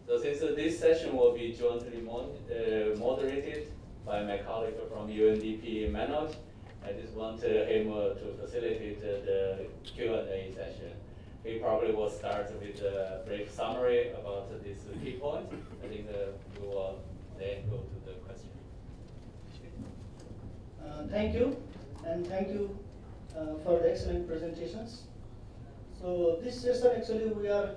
So since this session will be jointly moderated by my colleague from UNDP Manoj, I just want him to facilitate the Q&A session. He probably will start with a brief summary about this key point. I think we will then go to the question. Thank you, and thank you for the excellent presentations. So this session actually we are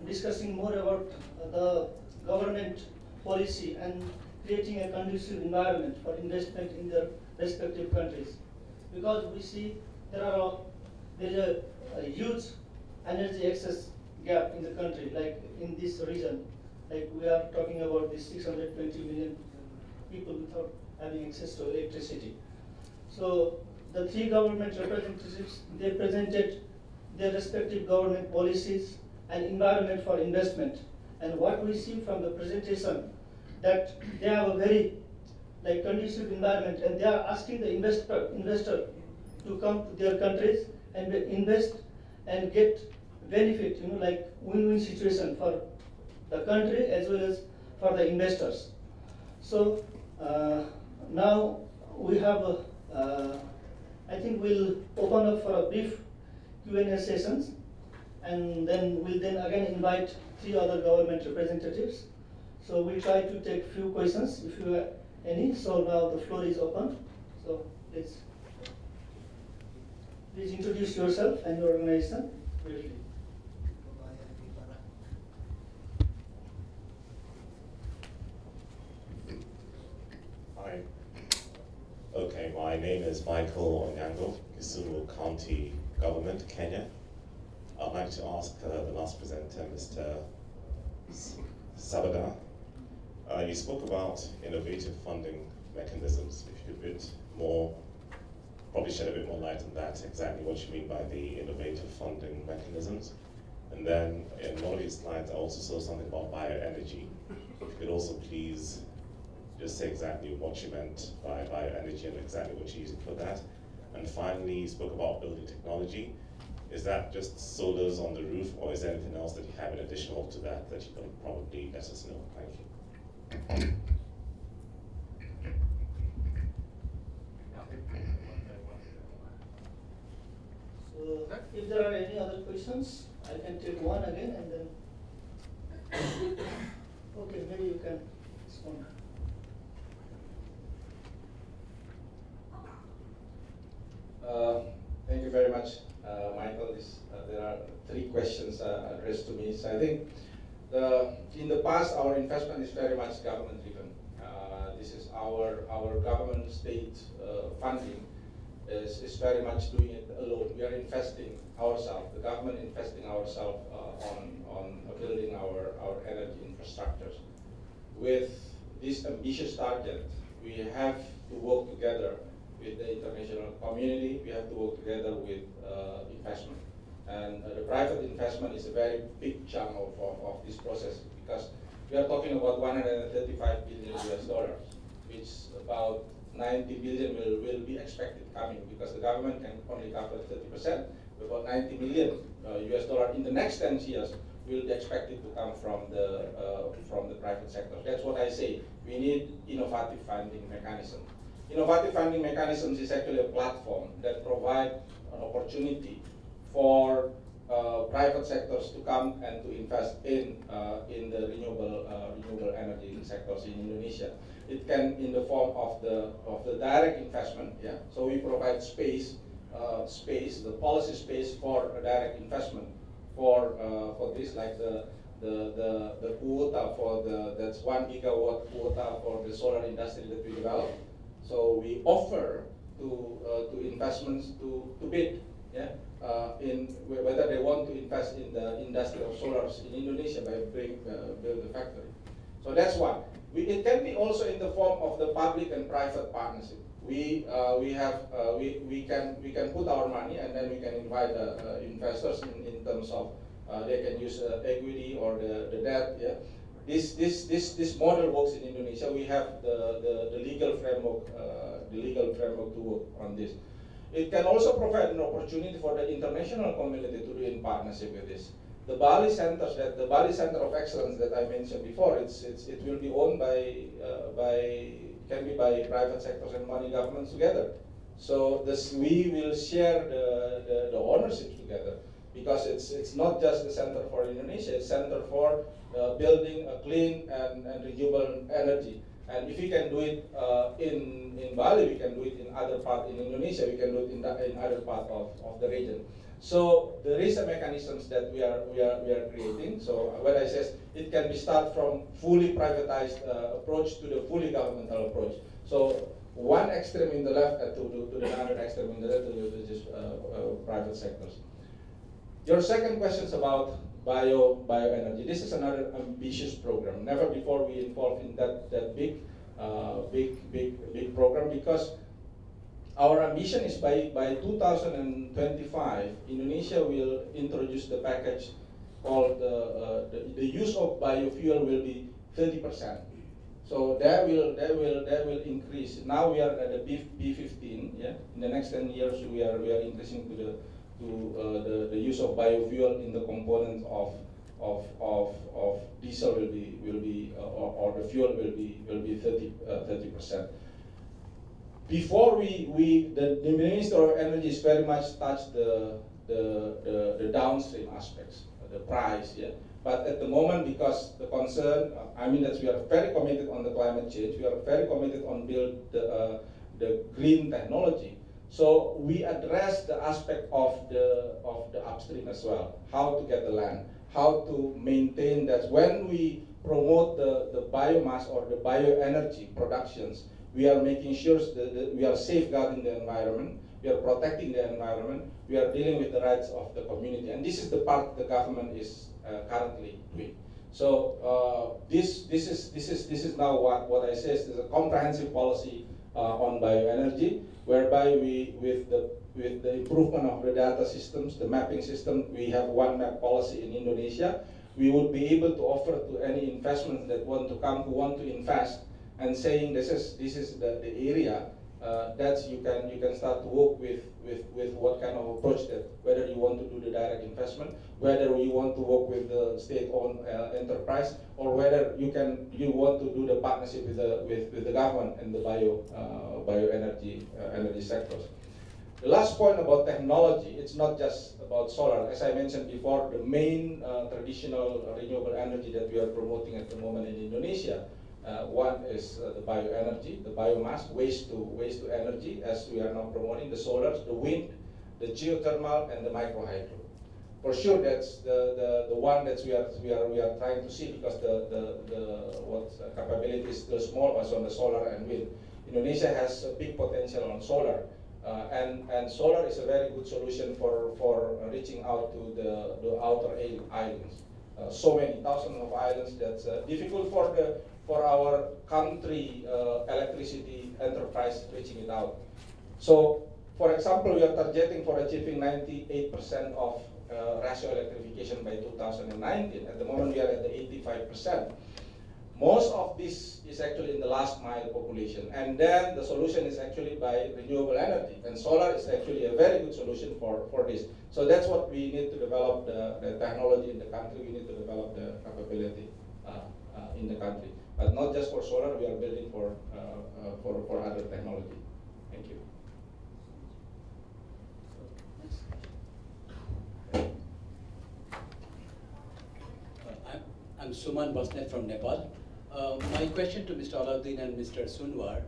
discussing more about the government policy and creating a conducive environment for investment in their respective countries. Because we see there is a huge energy access gap in the country, like in this region. Like we are talking about this 620 million people without having access to electricity. So the three government representatives, they presented their respective government policies and environment for investment. And what we see from the presentation, that they have a very conducive environment, and they are asking the investor to come to their countries and invest and get benefit, like win-win situation for the country as well as for the investors. So now we have, I think we'll open up for a brief Q&A sessions, and then we'll again invite three other government representatives. So we try to take few questions if you have any. So now the floor is open. So please introduce yourself and your organization briefly. Hi. Okay, my name is Michael Onyango, Kisumu County Government, Kenya. I'd like to ask the last presenter, Mr. Sabada. You spoke about innovative funding mechanisms. If you could a bit more, probably shed a bit more light on that, exactly what you mean by the innovative funding mechanisms. And then in one of your slides, I also saw something about bioenergy. If you could also please just say exactly what you meant by bioenergy and exactly what you're using for that. And finally, you spoke about building technology. Is that just solars on the roof, or is there anything else that you have in additional to that that you can probably let us know? Thank you. So if there are any other questions, I can take one again and then. Okay, maybe you can respond. Thank you very much, Michael. There are three questions addressed to me. So I think in the past, our investment is very much government-driven. This is our government state funding is very much doing it alone. We are investing ourselves, the government investing ourselves on building our energy infrastructures. With this ambitious target, we have to work together with the international community. We have to work together with investment. And the private investment is a very big chunk of this process, because we are talking about 135 billion US dollars, which about 90 billion will be expected coming, because the government can only cover 30%. About 90 million US dollar in the next 10 years will be expected to come from the private sector. That's what I say. We need innovative funding mechanisms. Innovative funding mechanisms is actually a platform that provides an opportunity for private sectors to come and to invest in the renewable energy sectors in Indonesia. It can in the form of the direct investment. Yeah. So we provide space, the policy space for a direct investment for this, like the quota for that's 1 gigawatt quota for the solar industry that we develop. So we offer to investments to bid, yeah, in whether they want to invest in the industry of solars in Indonesia by build a factory. So that's one. It can be also in the form of the public and private partnership. We can put our money, and then we can invite investors in terms of they can use equity or the debt. Yeah. This model works in Indonesia. We have the legal framework to work on this. It can also provide an opportunity for the international community to do in partnership with this. the Bali centers, the Bali Center of Excellence that I mentioned before, it will be owned can be by private sectors and money governments together. So we will share the ownership together, because it's not just the center for Indonesia, it's center for building a clean and renewable energy. And if we can do it in Bali, we can do it in other part in Indonesia, we can do it in other part of the region. So there is a mechanisms that we are creating. So what I says, it can be start from fully privatized approach to the fully governmental approach. So one extreme in the left to the other extreme in the left to just private sectors. Your second question is about bioenergy. This is another ambitious program. Never before we involved in that big program, because our ambition is by 2025, Indonesia will introduce the package called the use of biofuel will be 30%. So that will increase. Now we are at the B15. Yeah, in the next 10 years we are increasing to the use of biofuel in the component of diesel will be or the fuel will be 30%. Before the Minister of Energy is very much touched the downstream aspects, the price, yeah. But at the moment, because the concern, I mean that we are very committed on the climate change, we are very committed on build the green technology. So we address the aspect of the upstream as well, how to get the land, how to maintain that when we promote the biomass or the bioenergy productions, we are making sure that we are safeguarding the environment, we are protecting the environment, we are dealing with the rights of the community, and this is the part the government is currently doing. So this is now what I say is a comprehensive policy on bioenergy, whereby we with the improvement of the data systems, the mapping system, we have one map policy in Indonesia. We would be able to offer to any investments that want to come, who want to invest, and saying this is the area that you can start to work with what kind of approach, that whether you want to do the direct investment, whether you want to work with the state-owned enterprise, or whether you want to do the partnership with the government and the bioenergy energy sectors. The last point about technology, it's not just about solar. As I mentioned before, the main traditional renewable energy that we are promoting at the moment in Indonesia, one is the bioenergy, the biomass, waste to energy, as we are now promoting, the solars, the wind, the geothermal, and the microhydro. For sure, that's the one that we are trying to see, because the capability is still small also on the solar and wind. Indonesia has a big potential on solar, and solar is a very good solution for reaching out to the outer islands. So many thousands of islands that's difficult for our country electricity enterprise reaching it out. So, for example, we are targeting for achieving 98% of ratio electrification by 2019. At the moment, we are at the 85%. Most of this is actually in the last mile population, and then the solution is actually by renewable energy, and solar is actually a very good solution for this. So that's what we need to develop the technology in the country. We need to develop the capability in the country, but not just for solar. We are building for other technology. Thank you. I'm Suman Basnet from Nepal. My question to Mr. Alauddin and Mr. Sunwar,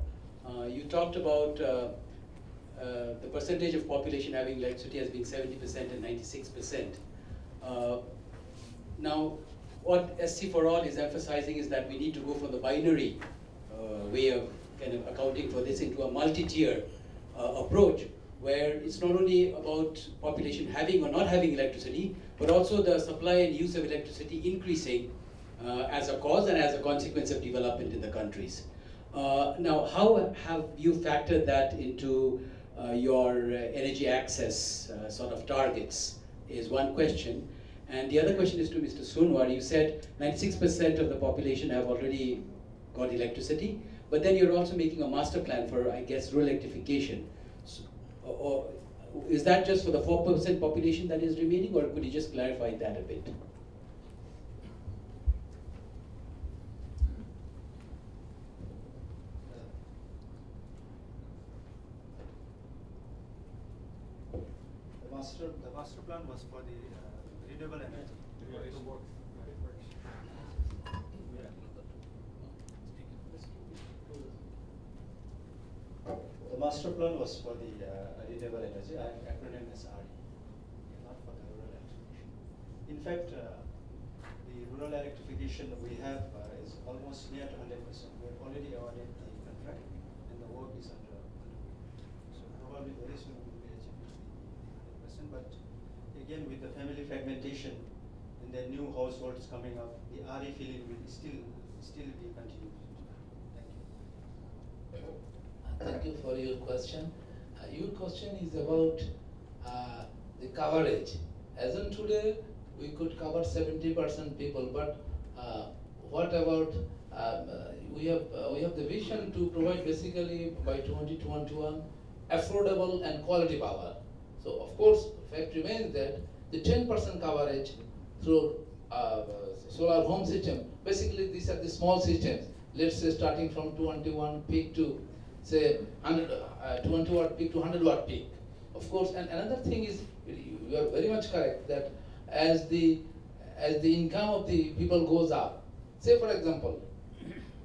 you talked about the percentage of population having electricity as being 70% and 96%. Now, what SE4All is emphasizing is that we need to go from the binary way of kind of accounting for this into a multi-tier approach, where it's not only about population having or not having electricity, but also the supply and use of electricity increasing as a cause and as a consequence of development in the countries. Now, how have you factored that into your energy access sort of targets is one question. And the other question is to Mr. Sunwar. You said 96% of the population have already got electricity, but then you're also making a master plan for, I guess, rural electrification. So, or is that just for the 4% population that is remaining, or could you just clarify that a bit? The master plan was for the renewable energy. The master plan was for the renewable energy, acronym as RE, not for the rural electrification. In fact, the rural electrification we have is almost near to 100%. We have already awarded the contract, and the work is underway. So probably very soon we will be achieving the 100%. But again, with the family fragmentation and the new households coming up, the RE feeling will still be continued. Thank you. Thank you for your question. Your question is about the coverage. As on today, we could cover 70% people, but what about we have the vision to provide basically by 2021 affordable and quality power. So of course, fact remains that the 10% coverage through solar home system. Basically, these are the small systems. Let's say starting from 21 peak to say 20 watt peak to 100 watt peak. Of course, and another thing is, you are very much correct that as the income of the people goes up, say for example,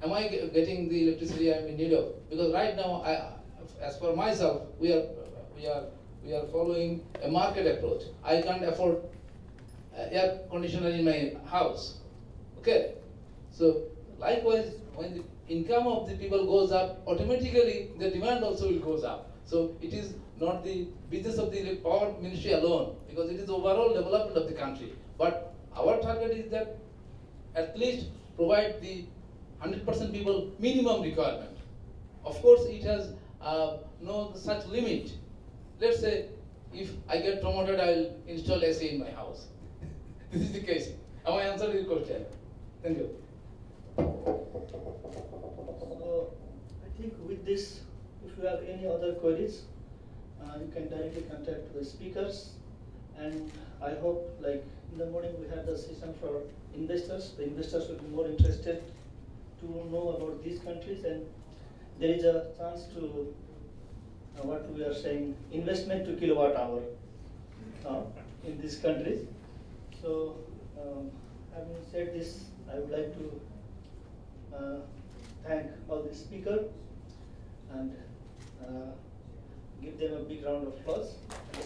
am I getting the electricity I'm in need of? Because right now, as for myself, we are following a market approach. I can't afford air conditioner in my house. Okay, so likewise, when the income of the people goes up, automatically the demand also will goes up. So it is not the business of the power ministry alone, because it is overall development of the country. But our target is that at least provide the 100% people minimum requirement. Of course, it has no such limit. Let's say if I get promoted, I will install AC in my house. This is the case. Am I answering your question? Thank you. So I think with this, if you have any other queries, you can directly contact the speakers. And I hope, like in the morning, we had the session for investors. The investors will be more interested to know about these countries, and there is a chance to what we are saying, investment to kilowatt hour in these countries. So having said this, I would like to thank all the speakers and give them a big round of applause. And